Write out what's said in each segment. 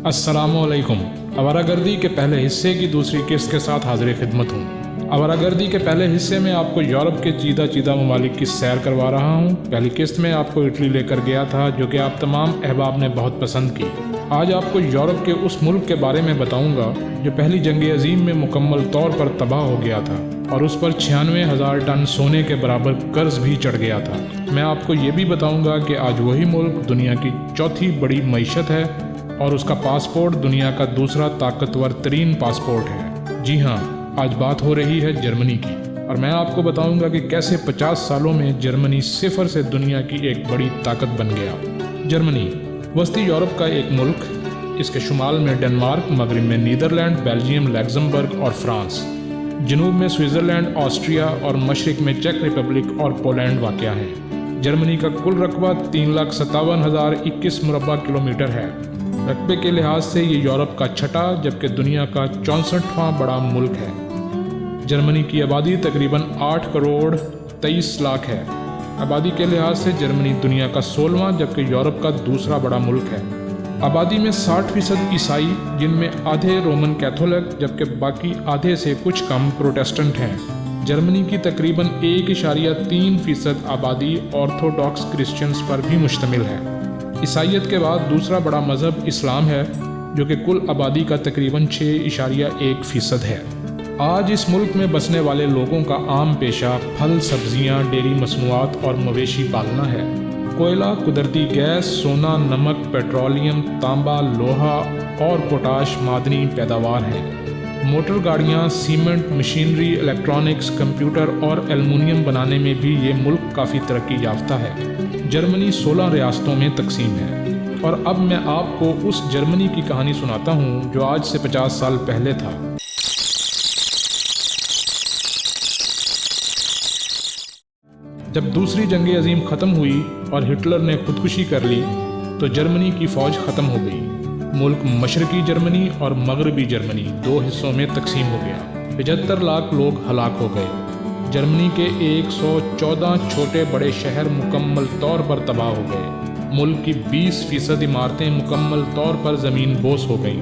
अस्सलामुअलैकुम। आवारागर्दी के पहले हिस्से की दूसरी किस्त के साथ हाजिर खिदमत हूँ। आवारागर्दी के पहले हिस्से में आपको यूरोप के चीदा ममालिक की सैर करवा रहा हूँ। पहली किस्त में आपको इटली लेकर गया था, जो कि आप तमाम अहबाब ने बहुत पसंद की। आज आपको यूरोप के उस मुल्क के बारे में बताऊँगा जो पहली जंग अजीम में मुकम्मल तौर पर तबाह हो गया था और उस पर 96,000 टन सोने के बराबर कर्ज भी चढ़ गया था। मैं आपको ये भी बताऊँगा कि आज वही मुल्क दुनिया की चौथी बड़ी मईशत है और उसका पासपोर्ट दुनिया का दूसरा ताकतवर तरीन पासपोर्ट है। जी हाँ, आज बात हो रही है जर्मनी की, और मैं आपको बताऊंगा कि कैसे 50 सालों में जर्मनी सिफर से दुनिया की एक बड़ी ताकत बन गया। जर्मनी वस्ती यूरोप का एक मुल्क। इसके शुमाल में डेनमार्क, मगरिब में नीदरलैंड, बेल्जियम, लग्जमबर्ग और फ्रांस, जनूब में स्विट्ज़रलैंड, ऑस्ट्रिया और मशरिक में चेक रिपब्लिक और पोलैंड वाक़या है। जर्मनी का कुल रकबा 3,57,021 मुरबा किलोमीटर है। रकबे के लिहाज से ये यूरोप का छठा जबकि दुनिया का 64वां बड़ा मुल्क है। जर्मनी की आबादी तकरीबन 8 करोड़ 23 लाख है। आबादी के लिहाज से जर्मनी दुनिया का 16वां जबकि यूरोप का दूसरा बड़ा मुल्क है। आबादी में 60% ईसाई, जिनमें आधे रोमन कैथोलिक जबकि बाकी आधे से कुछ कम प्रोटेस्टेंट हैं। जर्मनी की तकरीबन 1.3% आबादी ऑर्थोडॉक्स क्रिश्चियंस पर भी मुश्तमिल है। ईसाइयत के बाद दूसरा बड़ा मज़हब इस्लाम है, जो कि कुल आबादी का तकरीबन 6.1% है। आज इस मुल्क में बसने वाले लोगों का आम पेशा फल, सब्जियां, डेयरी मसनूआत और मवेशी पालना है। कोयला, कुदरती गैस, सोना, नमक, पेट्रोलियम, तांबा, लोहा और पोटाश मादनी पैदावार हैं। मोटर गाड़ियाँ, सीमेंट, मशीनरी, इलेक्ट्रॉनिक्स, कंप्यूटर और एल्युमिनियम बनाने में भी ये मुल्क काफ़ी तरक्की याफ्ता है। जर्मनी 16 रियासतों में तकसीम है। और अब मैं आपको उस जर्मनी की कहानी सुनाता हूँ जो आज से 50 साल पहले था। जब दूसरी जंग अजीम ख़त्म हुई और हिटलर ने खुदकुशी कर ली तो जर्मनी की फ़ौज ख़त्म हो गई। मुल्क मशरकी जर्मनी और मगरबी जर्मनी 2 हिस्सों में तकसीम हो गया। 75 लाख लोग हलाक हो गए। जर्मनी के 114 छोटे बड़े शहर मुकम्मल तौर पर तबाह हो गए। मुल्क की 20% इमारतें मुकम्मल तौर पर ज़मीन बोस हो गईं।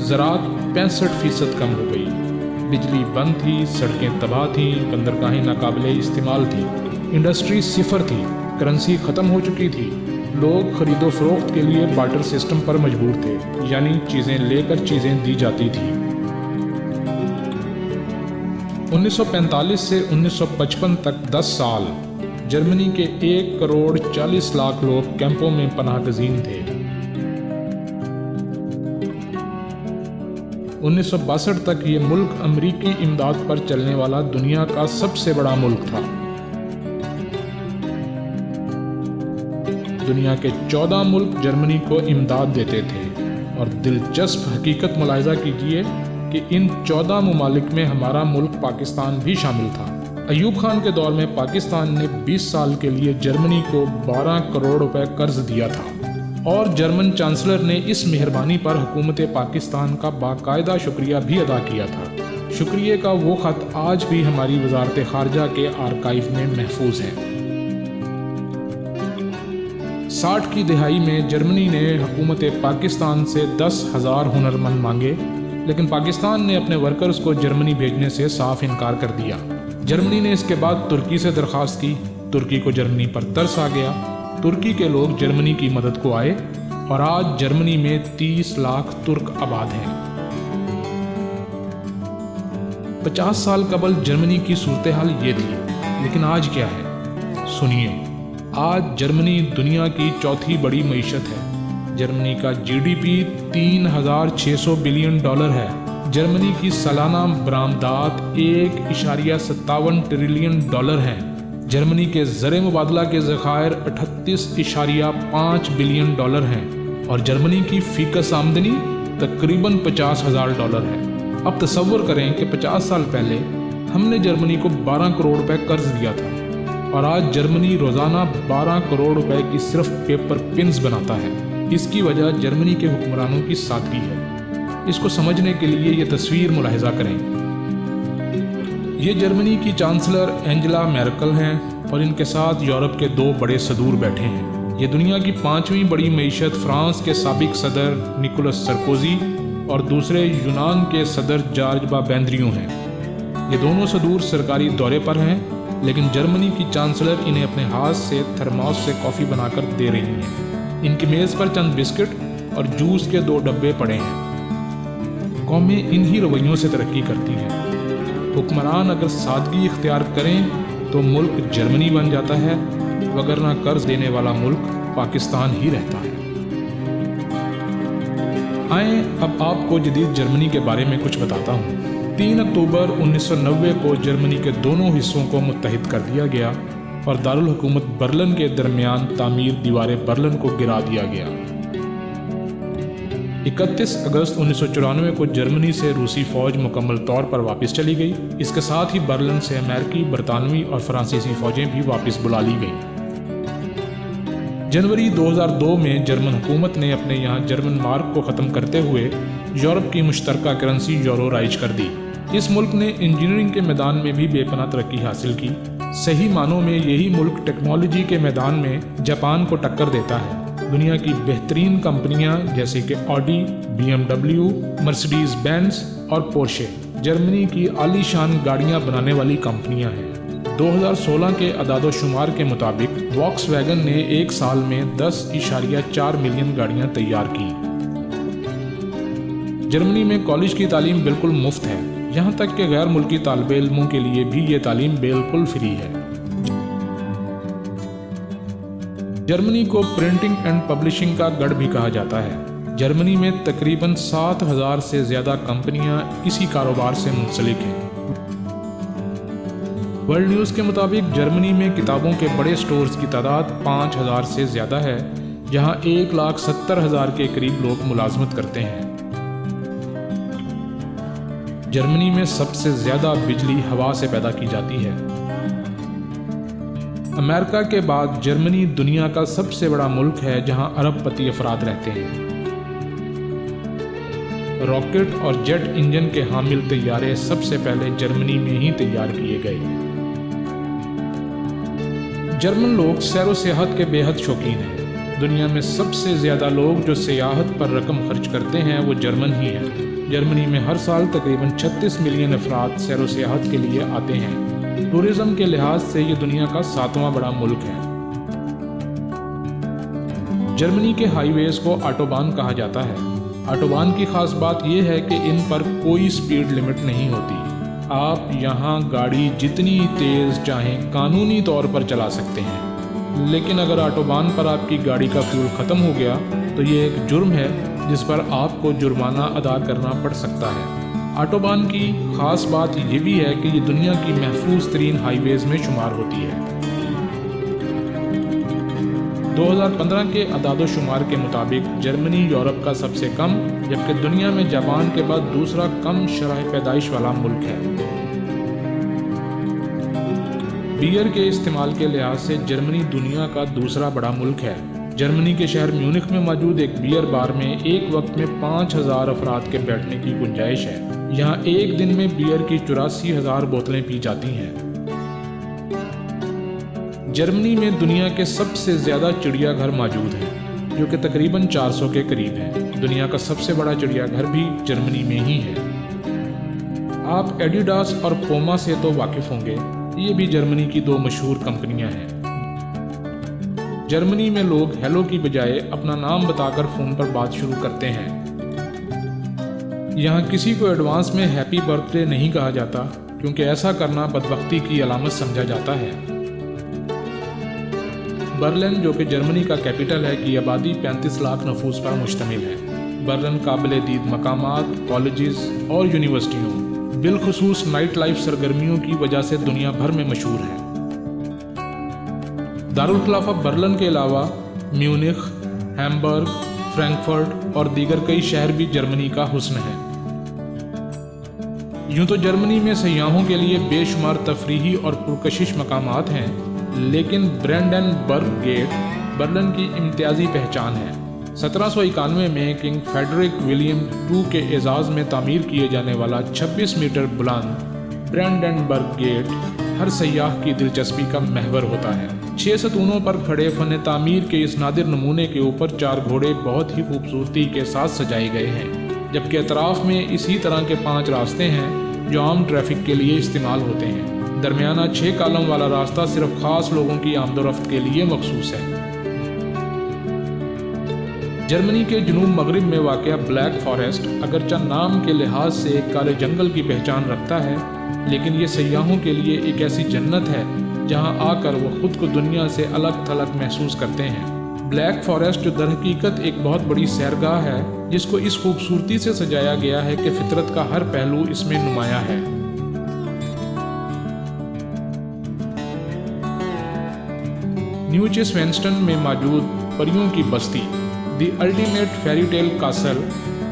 ज़राअत 65% कम हो गई। बिजली बंद थी, सड़कें तबाह थीं, बंदरगाहें नाकाबिले इस्तेमाल थी, इंडस्ट्री सिफर थी, करेंसी ख़त्म हो चुकी थी। लोग खरीदो फरोख्त के लिए बार्टर सिस्टम पर मजबूर थे, यानी चीज़ें लेकर चीज़ें दी जाती थी। 1945 से 1955 तक 10 साल जर्मनी के 1 करोड़ 40 लाख लोग कैंपों में पनाहगज़ीन थे। 1962 तक ये मुल्क अमरीकी इमदाद पर चलने वाला दुनिया का सबसे बड़ा मुल्क था। दुनिया के 14 मुल्क जर्मनी को इमदाद देते थे, और दिलचस्प हकीकत मुलाहिजा कीजिए कि इन 14 ममालिक में हमारा मुल्क पाकिस्तान भी शामिल था। अयूब खान के दौर में पाकिस्तान ने 20 साल के लिए जर्मनी को 12 करोड़ रुपए कर्ज दिया था, और जर्मन चांसलर ने इस मेहरबानी पर हुकूमत पाकिस्तान का बाकायदा शुक्रिया भी अदा किया था। शुक्रिया का वो ख़त आज भी हमारी वजारत ख़ारजा के आर्काइव में महफूज है। 60 की दिहाई में जर्मनी ने हुकूमत पाकिस्तान से 10,000 हुनरमंद मांगे, लेकिन पाकिस्तान ने अपने वर्कर्स को जर्मनी भेजने से साफ इनकार कर दिया। जर्मनी ने इसके बाद तुर्की से दरख्वास्त की। तुर्की को जर्मनी पर तरस आ गया। तुर्की के लोग जर्मनी की मदद को आए, और आज जर्मनी में 30 लाख तुर्क आबाद हैं। 50 साल कबल जर्मनी की सूरत हाल ये थी, लेकिन आज क्या है? सुनिए। आज जर्मनी दुनिया की चौथी बड़ी मईशत है। जर्मनी का जीडीपी 3,600 बिलियन डॉलर है। जर्मनी की सालाना बरामदात 1.57 ट्रिलियन डॉलर हैं। जर्मनी के ज़र मुबादला के ज़खायर 38.5 बिलियन डॉलर हैं, और जर्मनी की फ़ीकस आमदनी तकरीबन 50,000 डॉलर है। अब तसव्वुर करें कि 50 साल पहले हमने जर्मनी को 12 करोड़ रुपए कर्ज दिया था, और आज जर्मनी रोज़ाना 12 करोड़ रुपए की सिर्फ पेपर पिन्स बनाता है। इसकी वजह जर्मनी के हुक्मरानों की सादगी है। इसको समझने के लिए ये तस्वीर मुलाहिजा करें। ये जर्मनी की चांसलर एंजेला मेर्केल हैं, और इनके साथ यूरोप के 2 बड़े सदूर बैठे हैं। یہ دنیا کی 5ویں بڑی معیشت فرانس کے سابق صدر نیکولس سرکوزی اور دوسرے یونان کے صدر جارج بابندریو ہیں۔ یہ دونوں صدور سرکاری دورے پر ہیں، لیکن جرمنی کی چانسلر انہیں اپنے ہاتھ سے تھرماس سے کافی بنا کر دے رہی ہیں۔ ان کی میز پر چند بسکٹ اور جوس کے 2 ڈبے پڑے ہیں۔ قومیں انہی رویوں سے ترقی کرتی ہیں۔ حکمران اگر سادگی اختیار کریں تو ملک جرمنی بن جاتا ہے، وگرنہ قرض دینے والا ملک پاکستان ہی رہتا ہے۔ آئیں اب آپ کو جدید جرمنی کے بارے میں کچھ بتاتا ہوں۔ 3 اکتوبر 1990 کو جرمنی کے دونوں حصوں کو متحد کر دیا گیا اور دارالحکومت برلن کے درمیان تعمیر دیوار برلن کو گرا دیا گیا۔ 31 اگست 1994 کو جرمنی سے روسی فوج مکمل طور پر واپس چلی گئی۔ اس کے ساتھ ہی برلن سے امریکی، برطانوی اور فرانسیسی فوجیں بھی واپس بلا لی گئیں۔ جنوری 2002 میں جرمن حکومت نے اپنے یہاں جرمن مارک کو ختم کرتے ہوئے یورپ کی مشترکہ کرنسی یورو رائج کر دی۔ اس ملک نے انجینئرنگ کے میدان میں بھی بے پناہ ترقی حاصل کی۔ صحیح معنوں میں یہی ملک ٹیکنالوجی کے میدان میں جاپان کو ٹکر دیتا ہے۔ دنیا کی بہترین کمپنیاں جیسے کہ آڈی، BMW، مرسڈیز بینز اور پورشے جرمنی کی عالی شان گاڑیاں بنانے والی کمپنیاں ہیں۔ 2016 کے اعداد و شمار کے مطابق واکس ویگن نے ایک سال میں 10.4 ملین گاڑیاں تیار کی۔ جرمنی میں کالج کی تعلیم بالکل مفت ہے، یہاں تک کہ غیر ملکی طالب علموں کے لیے بھی یہ تعلیم بالکل فری ہے۔ جرمنی کو پرنٹنگ اینڈ پبلشنگ کا گڑھ بھی کہا جاتا ہے۔ جرمنی میں تقریباً 7,000 سے زیادہ کمپنیاں اسی کاروبار سے منسلک ہیں۔ ورلڈ نیوز کے مطابق جرمنی میں کتابوں کے بڑے سٹورز کی تعداد 5,000 سے زیادہ ہے، جہاں 1,70,000 کے قریب لوگ ملازمت کرتے ہیں۔ جرمنی میں سب سے زیادہ بجلی ہوا سے پیدا کی جاتی ہے۔ امریکہ کے بعد جرمنی دنیا کا سب سے بڑا ملک ہے جہاں ارب پتی افراد رہتے ہیں۔ راکٹ اور جیٹ انجن کے حامل طیارے سب سے پہلے جرمنی میں ہی تیار کیے گئے۔ جرمن لوگ سیر و سیاحت کے بے حد شوقین ہیں۔ دنیا میں سب سے زیادہ لوگ جو سیاحت پر رقم خرچ کرتے ہیں وہ جرمن ہی ہیں۔ جرمنی میں ہر سال تقریباً 36 ملین افراد سیر و سیاحت کے لیے آتے ہیں۔ ٹورزم کے لحاظ سے یہ دنیا کا 7واں بڑا ملک ہے۔ جرمنی کے ہائی ویز کو آٹوبان کہا جاتا ہے۔ آٹوبان کی خاص بات یہ ہے کہ ان پر کوئی سپیڈ لمٹ نہیں ہوتی۔ آپ یہاں گاڑی جتنی تیز چاہیں قانونی طور پر چلا سکتے ہیں، لیکن اگر آٹوبان پر آپ کی گاڑی کا فیول ختم ہو گیا تو یہ ایک جرم ہے جس پر آپ کو جرمانہ ادا کرنا پڑ سکتا ہے۔ آٹوبان کی خاص بات یہ بھی ہے کہ یہ دنیا کی محفوظ ترین ہائی ویز میں شمار ہوتی ہے۔ 2015 کے اعداد و شمار کے مطابق جرمنی یورپ کا سب سے کم، جبکہ دنیا میں جاپان کے بعد دوسرا کم شرح پیدائش والا ملک ہے۔ بیئر کے استعمال کے لحاظ سے جرمنی دنیا کا دوسرا بڑا ملک ہے۔ جرمنی کے شہر میونخ میں موجود ایک بیئر بار میں ایک وقت میں 5,000 افراد کے بیٹھنے کی گنجائش ہے۔ یہاں ایک دن میں بیئر کی 84,000 بوتلیں پی جاتی ہیں۔ جرمنی میں دنیا کے سب سے زیادہ چڑیا گھر موجود ہیں، جو کہ تقریباً 400 کے قریب ہیں۔ دنیا کا سب سے بڑا چڑیا گھر بھی جرمنی میں ہی ہے۔ آپ ایڈیڈاس اور پوما سے تو واقف ہوں گے، یہ بھی جرمنی کی 2 مشہور کمپنیاں ہیں۔ جرمنی میں لوگ ہیلو کی بجائے اپنا نام بتا کر فون پر بات شروع کرتے ہیں۔ یہاں کسی کو ایڈوانس میں ہیپی برتھ ڈے نہیں کہا جاتا، کیونکہ ایسا کرنا بدبختی کی علامت سمجھا جاتا ہے۔ برلن، جو کہ جرمنی کا کیپٹل ہے، کی آبادی 35 لاکھ نفوس پر مشتمل ہے۔ برلن قابل دید مقامات، کالجز اور یونیورسٹیوں، بالخصوص نائٹ لائف سرگرمیوں کی وجہ سے دنیا بھر میں مشہور ہے۔ دارالخلافہ برلن کے علاوہ میونخ، ہیمبرگ، فرینکفرٹ اور دیگر کئی شہر بھی جرمنی کا حسن ہے۔ یوں تو جرمنی میں سیاحوں کے لیے بے شمار تفریحی اور پرکشش مقامات ہیں، لیکن برینڈنبرگ گیٹ برلن کی امتیازی پہچان ہے۔ 1791 میں کنگ فیڈرک ولیم II کے اعزاز میں تعمیر کیے جانے والا 26 میٹر بلند برینڈنبرگ گیٹ ہر سیاح کی دلچسپی کا محور ہوتا ہے۔ 6 ستونों पर खड़े फन तामीर के इस नादिर नमूने के ऊपर 4 घोड़े बहुत ही खूबसूरती के साथ सजाए गए हैं, जबकि अतराफ में इसी तरह के 5 रास्ते हैं जो आम ट्रैफिक के लिए इस्तेमाल होते हैं। दरमियाना 6 कॉलम वाला रास्ता सिर्फ खास लोगों की आमदोरफ्त के लिए मखसूस है। जर्मनी के जनूब मगरिब में वाक़या ब्लैक फॉरेस्ट अगरचा नाम के लिहाज से एक काले जंगल की पहचान रखता है, लेकिन ये सयाहों के लिए एक ऐसी जन्नत है जहां आकर वो खुद को दुनिया से अलग थलग महसूस करते हैं। ब्लैक फॉरेस्ट जो दरहकीकत एक बहुत बड़ी सैरगाह है, जिसको इस खूबसूरती से सजाया गया है कि फितरत का हर पहलू इसमें नुमाया है। न्यूचेस्वेंस्टन में मौजूद परियों की बस्ती the ultimate fairy tale castle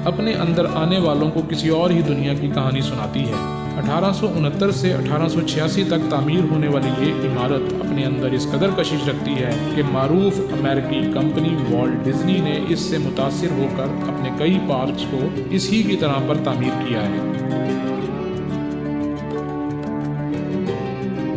अपने अंदर आने वालों को किसी और ही दुनिया की कहानी सुनाती है। 1869 से 1886 तक तामीर होने वाली ये इमारत अपने अंदर इस कदर कशिश रखती है कि मारूफ अमेरिकी कंपनी वॉल्ट डिज्नी ने इससे मुतासिर होकर अपने कई पार्क्स को इसी की तरह पर तामीर किया है।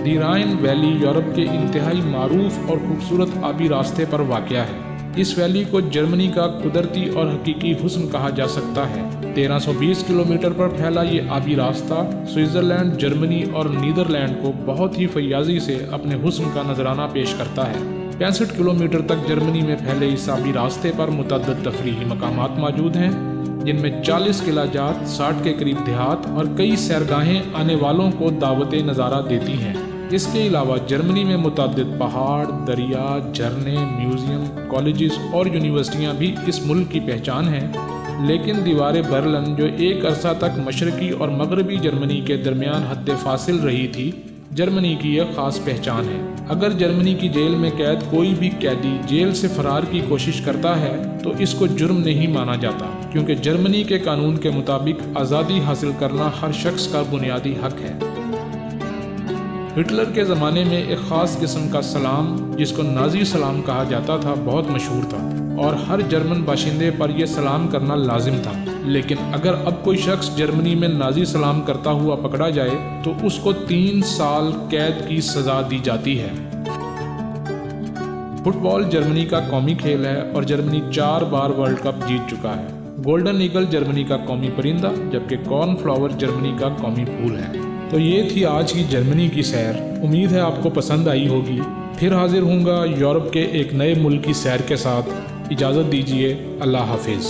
दी राइन वैली यूरोप के इंतहाई मारूफ और खूबसूरत आबी रास्ते पर वाक़या है। इस वैली को जर्मनी का कुदरती और हकीकी हुस्न कहा जा सकता है। 1320 किलोमीटर पर फैला ये आबी रास्ता स्विट्ज़रलैंड, जर्मनी और नीदरलैंड को बहुत ही फयाजी से अपने हुस्न का नजराना पेश करता है। 65 किलोमीटर तक जर्मनी में फैले इस आबी रास्ते पर मुतअद्दिद तफरीही मकामात मौजूद हैं, जिनमें 40 किला जात, 60 के करीब देहात और कई सैरगाहें आने वालों को दावत नज़ारा देती हैं। इसके अलावा जर्मनी में मुतअद्दिद पहाड़, दरिया, झरने, म्यूजियम, कॉलेजेस और यूनिवर्सिटियां भी इस मुल्क की पहचान हैं। लेकिन दीवार बर्लिन जो एक अरसा तक मशरकी और मगरबी जर्मनी के दरमियान हद फासिल रही थी, जर्मनी की एक ख़ास पहचान है। अगर जर्मनी की जेल में कैद कोई भी कैदी जेल से फरार की कोशिश करता है तो इसको जुर्म नहीं माना जाता, क्योंकि जर्मनी के कानून के मुताबिक आज़ादी हासिल करना हर शख्स का बुनियादी हक है। हिटलर के ज़माने में एक ख़ास किस्म का सलाम, जिसको नाजी सलाम कहा जाता था, बहुत मशहूर था और हर जर्मन बाशिंदे पर यह सलाम करना लाजिम था। लेकिन अगर अब कोई शख्स जर्मनी में नाजी सलाम करता हुआ पकड़ा जाए तो उसको 3 साल कैद की सज़ा दी जाती है। फुटबॉल जर्मनी का कौमी खेल है और जर्मनी 4 बार वर्ल्ड कप जीत चुका है। गोल्डन ईगल जर्मनी का कौमी परिंदा, जबकि कॉर्नफ्लावर जर्मनी का कौमी फूल है। तो ये थी आज की जर्मनी की सैर। उम्मीद है आपको पसंद आई होगी। फिर हाजिर होऊंगा यूरोप के एक नए मुल्क की सैर के साथ। इजाज़त दीजिए। अल्लाह हाफिज़।